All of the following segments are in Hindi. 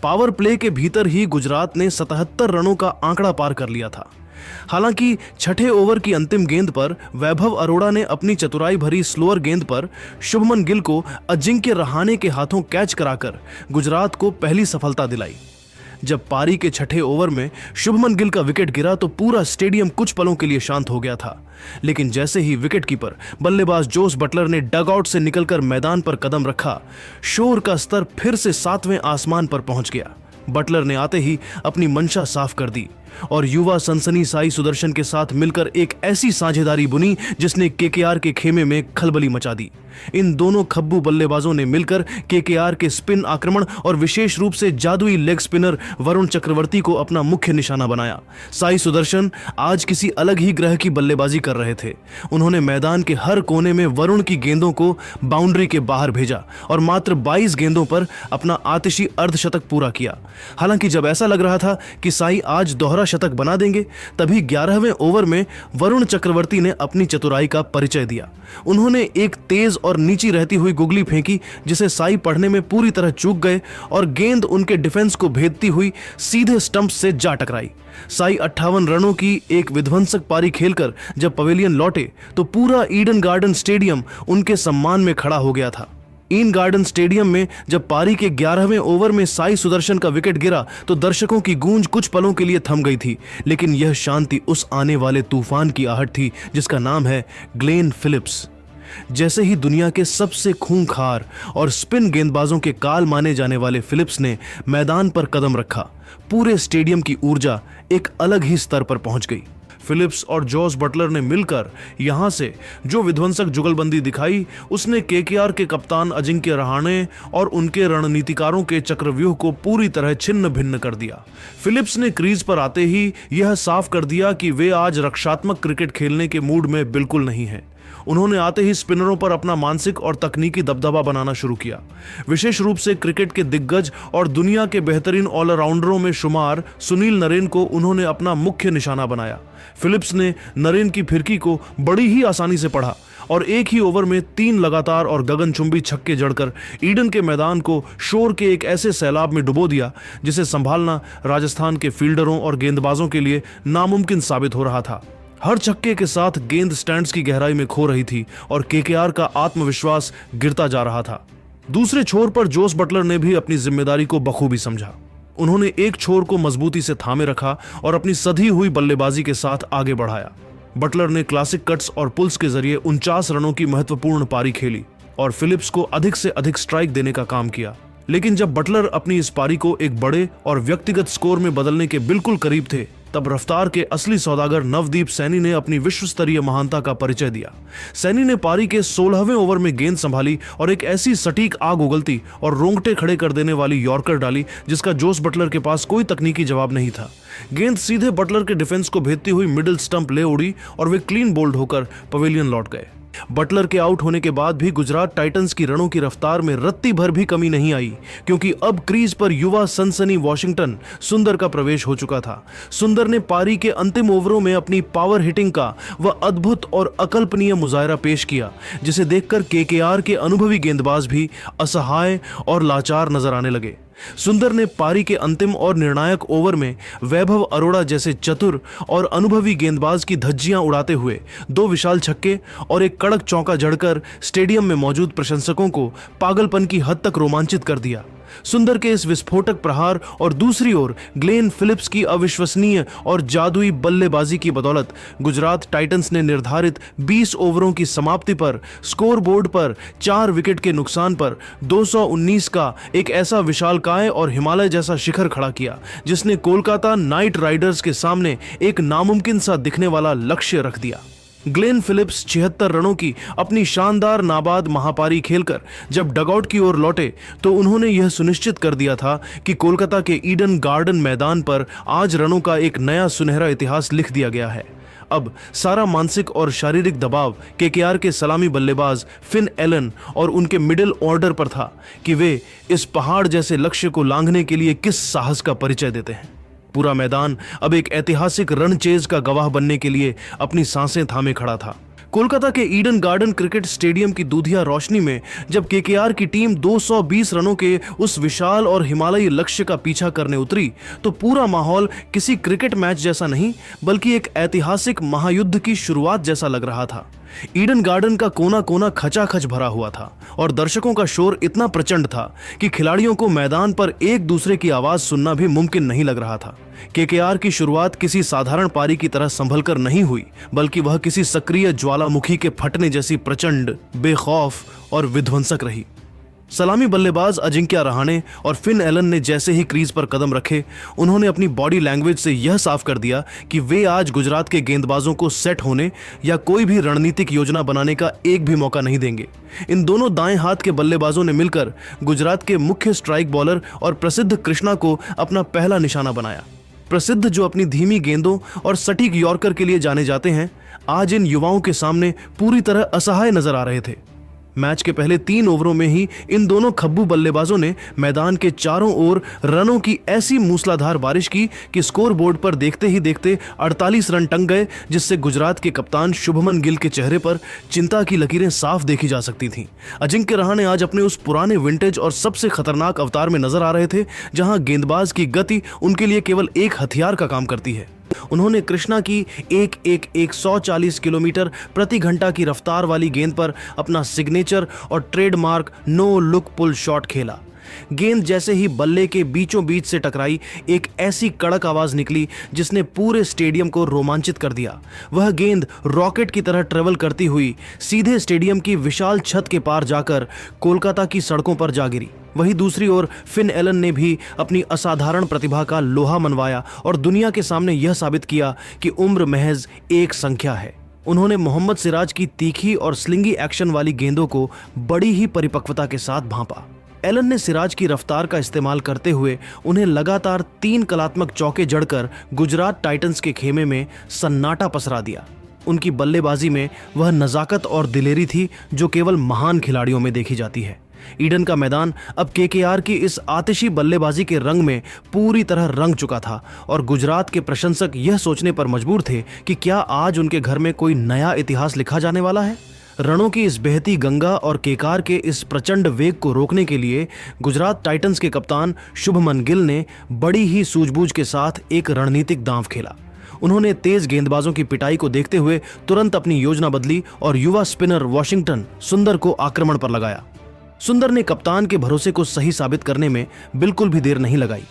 पावर प्ले के भीतर ही गुजरात ने 77 रनों का आंकड़ा पार कर लिया था। हालांकि छठे ओवर की अंतिम गेंद पर वैभव अरोड़ा ने अपनी चतुराई भरी स्लोअर गेंद पर शुभमन गिल को अजिंक्य रहाणे के हाथों कैच कराकर गुजरात को पहली सफलता दिलाई। जब पारी के छठे ओवर में शुभमन गिल का विकेट गिरा तो पूरा स्टेडियम कुछ पलों के लिए शांत हो गया था, लेकिन जैसे ही विकेटकीपर बल्लेबाज जोस बटलर ने डगआउट से निकलकर मैदान पर कदम रखा, शोर का स्तर फिर से 7वें आसमान पर पहुंच गया। बटलर ने आते ही अपनी मंशा साफ कर दी और युवा सनसनी साई सुदर्शन के साथ मिलकर एक ऐसी साझेदारी बुनी जिसने केकेआर के खेमे में खलबली मचा दी। इन दोनों खब्बू बल्लेबाजों ने मिलकर केकेआर के स्पिन आक्रमण और विशेष रूप से जादुई लेग स्पिनर वरुण चक्रवर्ती को अपना मुख्य निशाना बनाया। साई सुदर्शन आज किसी अलग ही ग्रह की बल्लेबाजी कर रहे थे। उन्होंने मैदान के हर कोने में वरुण की गेंदों को बाउंड्री के बाहर भेजा और मात्र 22 गेंदों पर अपना आतिशी अर्धशतक पूरा किया। हालांकि जब ऐसा लग रहा था कि साई आज दोहरा शतक बना देंगे, तभी 11वें ओवर में वरुण चक्रवर्ती ने अपनी चतुराई का परिचय दिया। उन्होंने एक तेज और नीची रहती हुई गुगली फेंकी जिसे साई पढ़ने में पूरी तरह चूक गए और गेंद उनके डिफेंस को भेदती हुई सीधे स्टंप से जा टकराई। साई 58 रनों की एक विध्वंसक पारी खेलकर जब पवेलियन लौटे तो पूरा ईडन गार्डन स्टेडियम उनके सम्मान में खड़ा हो गया था। ईडन गार्डन स्टेडियम में जब पारी के 11वें ओवर में साई सुदर्शन का विकेट गिरा तो दर्शकों की गूंज कुछ पलों के लिए थम गई थी, लेकिन यह शांति उस आने वाले तूफान की आहट थी जिसका नाम है ग्लेन फिलिप्स। जैसे ही दुनिया के सबसे खूंखार और स्पिन गेंदबाजों के काल माने जाने वाले फिलिप्स ने मैदान पर कदम रखा, पूरे स्टेडियम की ऊर्जा एक अलग ही स्तर पर पहुंच गई। फिलिप्स और जोस बटलर ने मिलकर यहां से जो विध्वंसक जुगलबंदी दिखाई, उसने केकेआर के कप्तान अजिंक्य रहाणे और उनके रणनीतिकारों के चक्रव्यूह को पूरी तरह छिन्न भिन्न कर दिया। फिलिप्स ने क्रीज पर आते ही यह साफ कर दिया कि वे आज रक्षात्मक क्रिकेट खेलने के मूड में बिल्कुल नहीं हैं। उन्होंने आते ही स्पिनरों पर अपना मानसिक और तकनीकी दबदबा बनाना शुरू किया। विशेष रूप से क्रिकेट के दिग्गज और दुनिया के बेहतरीन ऑलराउंडरों में शुमार सुनील नरेन को उन्होंने अपना मुख्य निशाना बनाया। फिलिप्स ने नरेन की फिरकी को बड़ी ही आसानी से पढ़ा और एक ही ओवर में 3 लगातार और गगनचुंबी छक्के जड़कर ईडन के मैदान को शोर के एक ऐसे सैलाब में डुबो दिया जिसे संभालना राजस्थान के फील्डरों और गेंदबाजों के लिए नामुमकिन साबित हो रहा था। हर छक्के के साथ गेंद स्टैंड्स की गहराई में खो रही थी और केकेआर का आत्मविश्वास गिरता जा रहा था। दूसरे छोर पर जोस बटलर ने भी अपनी जिम्मेदारी को बखूबी समझा। उन्होंने एक छोर को मजबूती से थामे रखा और अपनी सधी हुई बल्लेबाजी के साथ आगे बढ़ाया। बटलर ने क्लासिक कट्स और पुल्स के जरिए 49 रनों की महत्वपूर्ण पारी खेली और फिलिप्स को अधिक से अधिक स्ट्राइक देने का काम किया। लेकिन जब बटलर अपनी इस पारी को एक बड़े और व्यक्तिगत स्कोर में बदलने के बिल्कुल करीब थे, तब रफ्तार के असली सौदागर नवदीप सैनी ने अपनी विश्व स्तरीय महानता का परिचय दिया। सैनी ने पारी के 16वें ओवर में गेंद संभाली और एक ऐसी सटीक आग उगलती और रोंगटे खड़े कर देने वाली यॉर्कर डाली जिसका जोस बटलर के पास कोई तकनीकी जवाब नहीं था। गेंद सीधे बटलर के डिफेंस को भेदती हुई मिडिल स्टंप ले उड़ी और वे क्लीन बोल्ड होकर पवेलियन लौट गए। बटलर के आउट होने के बाद भी गुजरात टाइटंस की रनों की रफ्तार में रत्ती भर भी कमी नहीं आई, क्योंकि अब क्रीज पर युवा सनसनी वॉशिंगटन सुंदर का प्रवेश हो चुका था। सुंदर ने पारी के अंतिम ओवरों में अपनी पावर हिटिंग का वह अद्भुत और अकल्पनीय मुजाहरा पेश किया जिसे देखकर केकेआर के अनुभवी गेंदबाज भी असहाय और लाचार नजर आने लगे। सुंदर ने पारी के अंतिम और निर्णायक ओवर में वैभव अरोड़ा जैसे चतुर और अनुभवी गेंदबाज की धज्जियां उड़ाते हुए 2 विशाल छक्के और एक कड़क चौका जड़कर स्टेडियम में मौजूद प्रशंसकों को पागलपन की हद तक रोमांचित कर दिया। सुंदर के इस विस्फोटक प्रहार और दूसरी ओर ग्लेन फिलिप्स की अविश्वसनीय और जादुई बल्लेबाजी की बदौलत गुजरात टाइटंस ने निर्धारित 20 ओवरों की समाप्ति पर स्कोरबोर्ड पर 4 विकेट के नुकसान पर 219 का एक ऐसा विशालकाय और हिमालय जैसा शिखर खड़ा किया जिसने कोलकाता नाइट राइडर्स के सामने एक नामुमकिन सा दिखने वाला लक्ष्य रख दिया। ग्लेन फिलिप्स 76 रनों की अपनी शानदार नाबाद महापारी खेलकर जब डगआउट की ओर लौटे तो उन्होंने यह सुनिश्चित कर दिया था कि कोलकाता के ईडन गार्डन मैदान पर आज रनों का एक नया सुनहरा इतिहास लिख दिया गया है। अब सारा मानसिक और शारीरिक दबाव केकेआर के सलामी बल्लेबाज फिन एलन और उनके मिडिल ऑर्डर पर था कि वे इस पहाड़ जैसे लक्ष्य को लांघने के लिए किस साहस का परिचय देते हैं। पूरा मैदान अब एक ऐतिहासिक रन चेज का गवाह बनने के लिए अपनी सांसें थामे खड़ा था। कोलकाता के ईडन गार्डन क्रिकेट स्टेडियम की दूधिया रोशनी में जब केकेआर की टीम 220 रनों के उस विशाल और हिमालयी लक्ष्य का पीछा करने उतरी तो पूरा माहौल किसी क्रिकेट मैच जैसा नहीं बल्कि एक ऐतिहासिक महायुद्ध की शुरुआत जैसा लग रहा था। ईडन गार्डन का कोना कोना खचाखच भरा हुआ था और दर्शकों का शोर इतना प्रचंड था कि खिलाड़ियों को मैदान पर एक दूसरे की आवाज सुनना भी मुमकिन नहीं लग रहा था। केकेआर की शुरुआत किसी साधारण पारी की तरह संभलकर नहीं हुई बल्कि वह किसी सक्रिय ज्वालामुखी के फटने जैसी प्रचंड, बेखौफ और विध्वंसक रही। सलामी बल्लेबाज अजिंक्य रहाणे और फिन एलन ने जैसे ही क्रीज पर कदम रखे, उन्होंने अपनी बॉडी लैंग्वेज से यह साफ कर दिया कि वे आज गुजरात के गेंदबाजों को सेट होने या कोई भी रणनीतिक योजना बनाने का एक भी मौका नहीं देंगे। इन दोनों दाएं हाथ के बल्लेबाजों ने मिलकर गुजरात के मुख्य स्ट्राइक बॉलर और प्रसिद्ध कृष्णा को अपना पहला निशाना बनाया। प्रसिद्ध जो अपनी धीमी गेंदों और सटीक यॉर्कर के लिए जाने जाते हैं, आज इन युवाओं के सामने पूरी तरह असहाय नजर आ रहे थे। मैच के पहले 3 ओवरों में ही इन दोनों खब्बू बल्लेबाजों ने मैदान के चारों ओर रनों की ऐसी मूसलाधार बारिश की कि स्कोर बोर्ड पर देखते ही देखते 48 रन टंग गए, जिससे गुजरात के कप्तान शुभमन गिल के चेहरे पर चिंता की लकीरें साफ देखी जा सकती थीं। अजिंक्य रहाणे आज अपने उस पुराने विंटेज और सबसे खतरनाक अवतार में नजर आ रहे थे, जहां गेंदबाज की गति उनके लिए केवल एक हथियार का काम करती है। उन्होंने कृष्णा की 140 किलोमीटर प्रति घंटा की रफ्तार वाली गेंद पर अपना सिग्नेचर और trademark no look pull shot खेला। गेंद जैसे ही बल्ले के बीचों बीच से टकराई, एक ऐसी कड़क आवाज निकली जिसने पूरे स्टेडियम को रोमांचित कर दिया। वह गेंद रॉकेट की तरह ट्रेवल करती हुई सीधे स्टेडियम की विशाल छत के पार जाकर कोलकाता की सड़कों पर जा गिरी। वहीं दूसरी ओर फिन एलन ने भी अपनी असाधारण प्रतिभा का लोहा मनवाया और दुनिया के सामने यह साबित किया कि उम्र महज एक संख्या है। उन्होंने मोहम्मद सिराज की तीखी और स्लिंगी एक्शन वाली गेंदों को बड़ी ही परिपक्वता के साथ भांपा। एलन ने सिराज की रफ्तार का इस्तेमाल करते हुए उन्हें लगातार 3 कलात्मक चौके जड़कर गुजरात टाइटंस के खेमे में सन्नाटा पसरा दिया। उनकी बल्लेबाजी में वह नजाकत और दिलेरी थी जो केवल महान खिलाड़ियों में देखी जाती है। ईडन का मैदान अब केकेआर की इस आतिशी बल्लेबाजी के रंग में पूरी तरह रंग चुका था और गुजरात के प्रशंसक यह सोचने पर मजबूर थे कि क्या आज उनके घर में कोई नया इतिहास लिखा जाने वाला है। रणों की इस बहती गंगा और केकेआर के इस प्रचंड वेग को रोकने के लिए गुजरात टाइटंस के कप्तान शुभमन गिल ने बड़ी ही सूझबूझ के साथ एक रणनीतिक दांव खेला। उन्होंने तेज गेंदबाजों की पिटाई को देखते हुए तुरंत अपनी योजना बदली और युवा स्पिनर वॉशिंगटन सुंदर को आक्रमण पर लगाया। सुंदर ने कप्तान के भरोसे को सही साबित करने में बिल्कुल भी देर नहीं लगाई।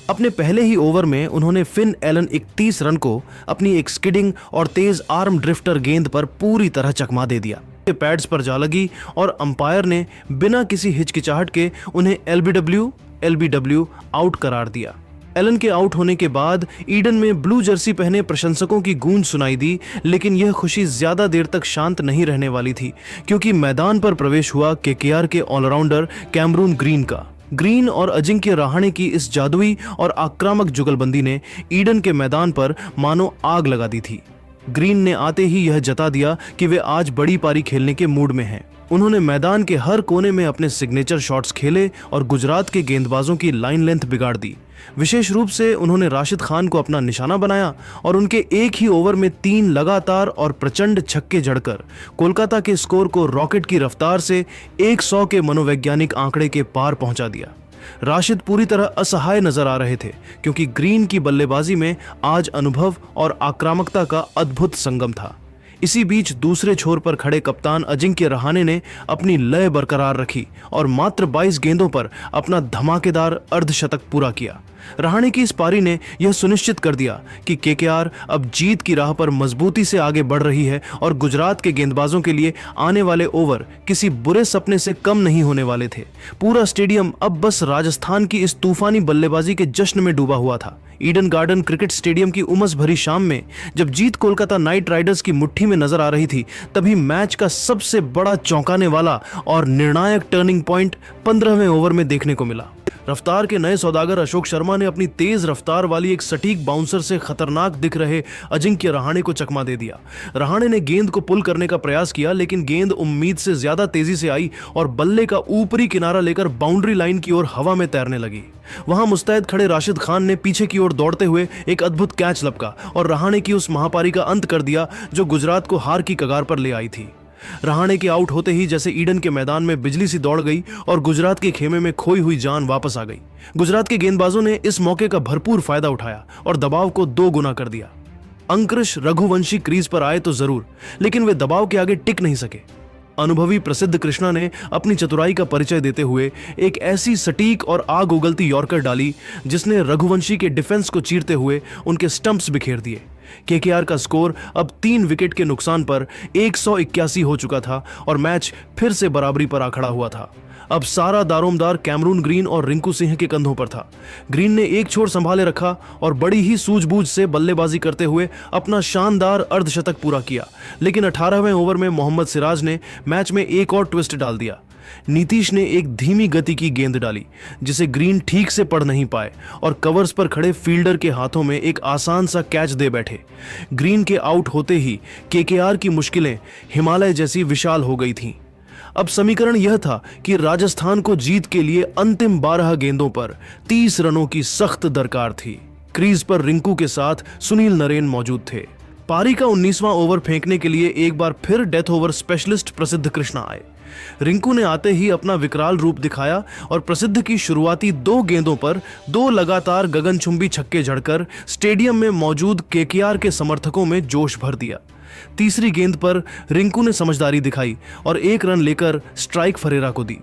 अपने पहले ही ओवर में उन्होंने फिन एलन 31 रन को अपनी एक स्किडिंग और तेज आर्म ड्रिफ्टर गेंद पर पूरी तरह चकमा दे दिया। पैड्स पर जा लगी और अंपायर ने बिना किसी हिचकिचाहट के उन्हें एलबीडब्ल्यू आउट करार दिया। एलन के आउट होने के बाद ईडन में ब्लू जर्सी पहने प्रशंसकों की गूंज सुनाई दी, लेकिन यह खुशी ज्यादा देर तक शांत नहीं रहने वाली थी, क्योंकि मैदान पर प्रवेश हुआ केकेआर के ऑलराउंडर कैमरून ग्रीन का। ग्रीन और अजिंक्य रहाणे की इस जादुई और आक्रामक जुगलबंदी ने ईडन के मैदान पर मानो आग लगा दी थी। ग्रीन ने आते ही यह जता दिया कि वे आज बड़ी पारी खेलने के मूड में हैं। उन्होंने मैदान के हर कोने में अपने सिग्नेचर शॉट्स खेले और गुजरात के गेंदबाजों की लाइन लेंथ बिगाड़ दी। विशेष रूप से उन्होंने राशिद खान को अपना निशाना बनाया और उनके एक ही ओवर में 3 लगातार और प्रचंड छक्के जड़कर कोलकाता के स्कोर को रॉकेट की रफ्तार से 100 के मनोवैज्ञानिक आंकड़े के पार पहुंचा दिया। राशिद पूरी तरह असहाय नजर आ रहे थे, क्योंकि ग्रीन की बल्लेबाजी में आज अनुभव और आक्रामकता का अद्भुत संगम था। इसी बीच दूसरे छोर पर खड़े कप्तान अजिंक्य रहाणे ने अपनी लय बरकरार रखी और मात्र 22 गेंदों पर अपना धमाकेदार अर्धशतक पूरा किया। रहाणे की इस पारी ने यह सुनिश्चित कर दिया कि केकेआर अब जीत की राह पर मजबूती से आगे बढ़ रही है और गुजरात के गेंदबाजों के लिए आने वाले ओवर किसी बुरे सपने से कम नहीं होने वाले थे। पूरा स्टेडियम अब बस राजस्थान की इस तूफानी बल्लेबाजी के जश्न में डूबा हुआ था। ईडन गार्डन क्रिकेट स्टेडियम की उमस भरी शाम में जब जीत कोलकाता नाइट राइडर्स की मुट्ठी में नजर आ रही थी, तभी मैच का सबसे बड़ा चौंकाने वाला और निर्णायक टर्निंग पॉइंट 15वें ओवर में देखने को मिला। रफ्तार के नए सौदागर अशोक शर्मा ने अपनी तेज रफ्तार वाली एक सटीक बाउंसर से खतरनाक दिख रहे अजिंक्य रहाणे को चकमा दे दिया। रहाणे ने गेंद को पुल करने का प्रयास किया, लेकिन गेंद उम्मीद से ज्यादा तेजी से आई और बल्ले का ऊपरी किनारा लेकर बाउंड्री लाइन की ओर हवा में तैरने लगी। वहां मुस्तैद खड़े राशिद खान ने पीछे की ओर दौड़ते हुए एक अद्भुत कैच लपका और रहाणे की उस महापारी का अंत कर दिया जो गुजरात को हार की कगार पर ले आई थी। रहाणे के आउट होते ही जैसे ईडन के मैदान में बिजली सी दौड़ गई और गुजरात के खेमे में खोई हुई जान वापस आ गई। गुजरात के गेंदबाजों ने इस मौके का भरपूर फायदा उठाया और दबाव को 2 गुना कर दिया। अंकुश रघुवंशी क्रीज पर आए तो जरूर, लेकिन वे दबाव के आगे टिक नहीं सके। अनुभवी प्रसिद्ध कृष्णा ने अपनी चतुराई का परिचय देते हुए एक ऐसी सटीक और आग उगलती यॉर्कर डाली जिसने रघुवंशी के डिफेंस को चीरते हुए उनके स्टंप्स बिखेर दिए। केकेआर का स्कोर अब 3 विकेट के नुकसान पर 181 हो चुका था और मैच फिर से बराबरी पर आ खड़ा हुआ था। अब सारा दारोमदार कैमरून ग्रीन और रिंकू सिंह के कंधों पर था। ग्रीन ने एक छोर संभाले रखा और बड़ी ही सूझबूझ से बल्लेबाजी करते हुए अपना शानदार अर्धशतक पूरा किया, लेकिन 18वें ओवर में मोहम्मद सिराज ने मैच में एक और ट्विस्ट डाल दिया। नीतीश ने एक धीमी गति की गेंद डाली जिसे ग्रीन ठीक से पढ़ नहीं पाए और कवर्स पर खड़े फील्डर के हाथों में एक आसान सा कैच दे बैठे। ग्रीन के आउट होते ही केकेआर की मुश्किलें हिमालय जैसी विशाल हो गई थीं। अब समीकरण यह था कि राजस्थान को जीत के लिए अंतिम 12 गेंदों पर 30 रनों की सख्त दरकार थी। क्रीज पर रिंकू के साथ सुनील नरेन मौजूद थे। पारी का 19वां ओवर फेंकने के लिए एक बार फिर डेथ ओवर स्पेशलिस्ट प्रसिद्ध कृष्णा आए। रिंकू ने आते ही अपना विकराल रूप दिखाया और प्रसिद्ध की शुरुआती 2 गेंदों पर 2 लगातार गगनचुंबी छक्के जड़कर स्टेडियम में मौजूद केकेआर के समर्थकों में जोश भर दिया। तीसरी गेंद पर रिंकू ने समझदारी दिखाई और 1 रन लेकर स्ट्राइक फरेरा को दी।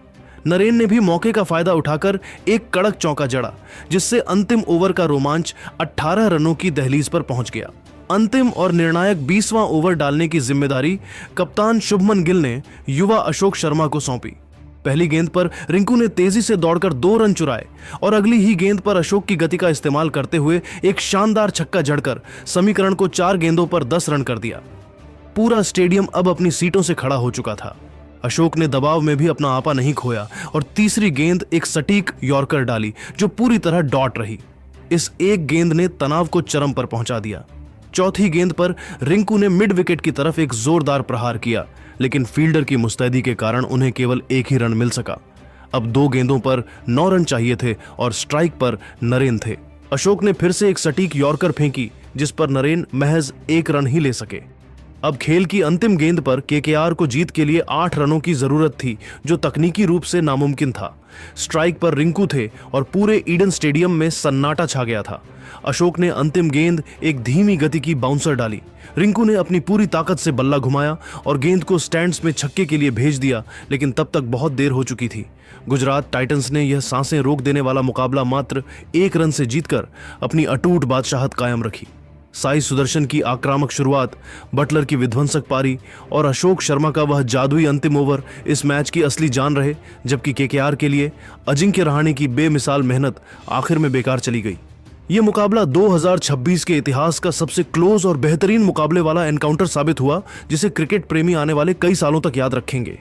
नरेन ने भी मौके का फायदा उठाकर एक कड़क चौका जड़ा, जिससे अंतिम ओवर का रोमांच 18 रनों की दहलीज पर पहुंच गया। अंतिम और निर्णायक 20वां ओवर डालने की जिम्मेदारी कप्तान शुभमन गिल ने युवा अशोक शर्मा को सौंपी। पहली गेंद पर रिंकू ने तेजी से दौड़कर 2 रन चुराए और अगली ही गेंद पर अशोक की गति का इस्तेमाल करते हुए एक शानदार छक्का जड़कर समीकरण को 4 गेंदों पर 10 रन कर दिया। पूरा स्टेडियम अब अपनी सीटों से खड़ा हो चुका था। अशोक ने दबाव में भी अपना आपा नहीं खोया और तीसरी गेंद एक सटीक यॉर्कर डाली जो पूरी तरह डॉट रही। इस एक गेंद ने तनाव को चरम पर पहुंचा दिया। चौथी गेंद पर रिंकू ने मिड विकेट की तरफ एक जोरदार प्रहार किया, लेकिन फील्डर की मुस्तैदी के कारण उन्हें केवल 1 ही रन मिल सका। अब 2 गेंदों पर 9 रन चाहिए थे और स्ट्राइक पर नरेन थे। अशोक ने फिर से एक सटीक यॉर्कर फेंकी जिस पर नरेन महज 1 रन ही ले सके। अब खेल की अंतिम गेंद पर केकेआर को जीत के लिए 8 रनों की जरूरत थी, जो तकनीकी रूप से नामुमकिन था। स्ट्राइक पर रिंकू थे और पूरे ईडन स्टेडियम में सन्नाटा छा गया था। अशोक ने अंतिम गेंद एक धीमी गति की बाउंसर डाली। रिंकू ने अपनी पूरी ताकत से बल्ला घुमाया और गेंद को स्टैंड्स में छक्के के लिए भेज दिया, लेकिन तब तक बहुत देर हो चुकी थी। गुजरात टाइटंस ने यह सांसें रोक देने वाला मुकाबला मात्र 1 रन से जीतकर अपनी अटूट बादशाहत कायम रखी। साई सुदर्शन की आक्रामक शुरुआत, बटलर की विध्वंसक पारी और अशोक शर्मा का वह जादुई अंतिम ओवर इस मैच की असली जान रहे, जबकि केकेआर के लिए अजिंक्य रहाणे की बेमिसाल मेहनत आखिर में बेकार चली गई। यह मुकाबला 2026 के इतिहास का सबसे क्लोज और बेहतरीन मुकाबले वाला एनकाउंटर साबित हुआ, जिसे क्रिकेट प्रेमी आने वाले कई सालों तक याद रखेंगे।